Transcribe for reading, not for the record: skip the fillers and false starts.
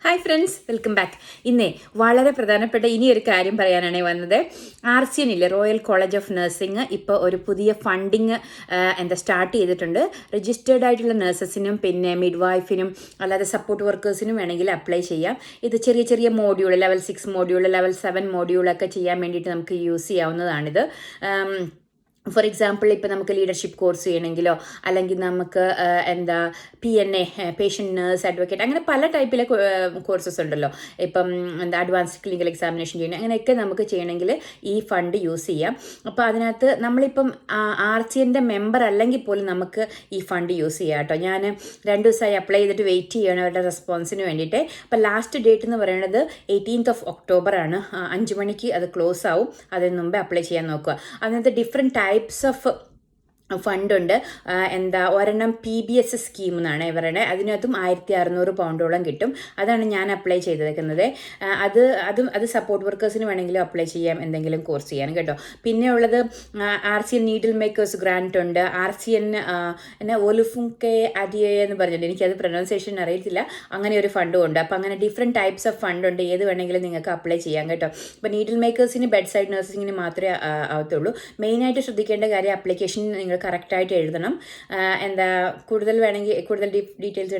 Hi friends, welcome back. ഇന്നേ വളരെ പ്രധാനപ്പെട്ട ഇനിയൊരു കാര്യം പറയാനാണ് വന്നത്. RCN ഇല്ലേ, റോയൽ കോളേജ് ഓഫ് നഴ്സിംഗ് ഇപ്പോൾ ഒരു പുതിയ ഫണ്ടിങ് സ്റ്റാർട്ട് ചെയ്തിട്ടുണ്ട്. രജിസ്റ്റേർഡ് ആയിട്ടുള്ള നഴ്സസിനും പിന്നെ മിഡ് വൈഫിനും അല്ലാതെ സപ്പോർട്ട് വർക്കേഴ്സിനും വേണമെങ്കിൽ അപ്ലൈ ചെയ്യാം. ഇത് ചെറിയ ചെറിയ മോഡ്യൂൾ, ലെവൽ 6 മോഡ്യൂൾ, ലെവൽ 7 മോഡ്യൂളൊക്കെ ചെയ്യാൻ വേണ്ടിയിട്ട് നമുക്ക് യൂസ് ചെയ്യാവുന്നതാണിത്. ഫോർ എക്സാമ്പിൾ, ഇപ്പോൾ നമുക്ക് ലീഡർഷിപ്പ് കോഴ്സ് ചെയ്യണമെങ്കിലോ അല്ലെങ്കിൽ നമുക്ക് PNA, പേഷ്യൻ്റ് നേഴ്സ് അഡ്വക്കേറ്റ്, അങ്ങനെ പല ടൈപ്പിലെ കോഴ്സസ് ഉണ്ടല്ലോ. ഇപ്പം അഡ്വാൻസ്ഡ് ക്ലിനിക്കൽ എക്സാമിനേഷൻ ചെയ്യണം, അങ്ങനെയൊക്കെ നമുക്ക് ചെയ്യണമെങ്കിൽ ഈ ഫണ്ട് യൂസ് ചെയ്യാം. അപ്പോൾ അതിനകത്ത് നമ്മളിപ്പം RCNൻ്റെ മെമ്പർ അല്ലെങ്കിൽ പോലും നമുക്ക് ഈ ഫണ്ട് യൂസ് ചെയ്യാം കേട്ടോ. ഞാൻ 2 ദിവസമായി അപ്ലൈ ചെയ്തിട്ട് വെയിറ്റ് ചെയ്യണം അവരുടെ റെസ്പോൺസിന് വേണ്ടിയിട്ട്. അപ്പോൾ ലാസ്റ്റ് ഡേറ്റ് എന്ന് പറയുന്നത് 18th October ആണ്. 5 മണിക്ക് അത് ക്ലോസ് ആവും. അതിന് മുമ്പേ അപ്ലൈ ചെയ്യാൻ നോക്കുക. അതിനകത്ത് ഡിഫറെൻറ്റ് ടൈപ്സ് ഓഫ് ഫണ്ടുണ്ട്. ഒരെണ്ണം PBS സ്കീം എന്നാണ് ഇവരുടെ. അതിനകത്തും 1600 പൗണ്ടോളം കിട്ടും. അതാണ് ഞാൻ അപ്ലൈ ചെയ്തേക്കുന്നത്. അത് സപ്പോർട്ട് വർക്കേഴ്സിന് വേണമെങ്കിലും അപ്ലൈ ചെയ്യാം, എന്തെങ്കിലും കോഴ്സ് ചെയ്യാൻ കേട്ടോ. പിന്നെ ഉള്ളത് RCN നീഡിൽ മേക്കേഴ്സ് ഗ്രാൻറ്റ് ഉണ്ട്. RCN ഒലുഫുങ്കെ അഡിയെ എന്ന് പറഞ്ഞിട്ടുണ്ട്, എനിക്കത് പ്രൊനൗൺസിയേഷൻ അറിയത്തില്ല. അങ്ങനെ ഒരു ഫണ്ടും ഉണ്ട്. അപ്പോൾ അങ്ങനെ ഡിഫറെൻറ്റ് ടൈപ്സ് ഓഫ് ഫണ്ട് ഉണ്ട്. ഏത് വേണമെങ്കിലും നിങ്ങൾക്ക് അപ്ലൈ ചെയ്യാം കേട്ടോ. അപ്പോൾ നീഡിൽ മേക്കേഴ്സിന് ബെഡ് സൈഡ് നഴ്സിങ്ങിന് മാത്രമേ ആവത്തുള്ളൂ. മെയിനായിട്ട് ശ്രദ്ധിക്കേണ്ട കാര്യം, അപ്ലിക്കേഷൻ നിങ്ങൾ കറക്റ്റായിട്ട് എഴുതണം. കൂടുതൽ വേണമെങ്കിൽ കൂടുതൽ ഡീറ്റെയിൽസ്